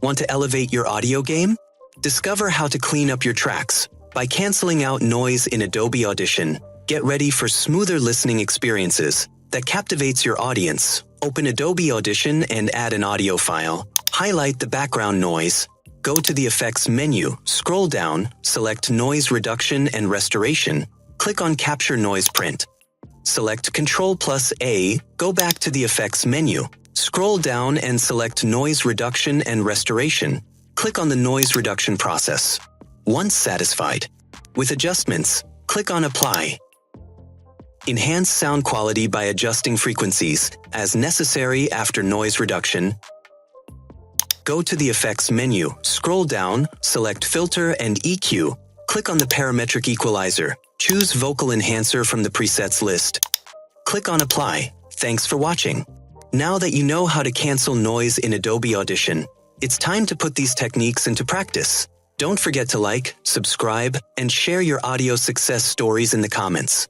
Want to elevate your audio game? Discover how to clean up your tracks by canceling out noise in Adobe Audition. Get ready for smoother listening experiences that captivates your audience. Open Adobe Audition and add an audio file. Highlight the background noise. Go to the Effects menu, scroll down, select Noise Reduction and Restoration. Click on Capture Noise Print. Select Ctrl+A, go back to the Effects menu. Scroll down and select Noise Reduction and Restoration. Click on the noise reduction process. Once satisfied with adjustments, click on Apply. Enhance sound quality by adjusting frequencies as necessary after noise reduction. Go to the Effects menu, scroll down, select Filter and EQ. Click on the Parametric Equalizer. Choose Vocal Enhancer from the presets list. Click on Apply. Thanks for watching. Now that you know how to cancel noise in Adobe Audition, it's time to put these techniques into practice. Don't forget to like, subscribe, and share your audio success stories in the comments.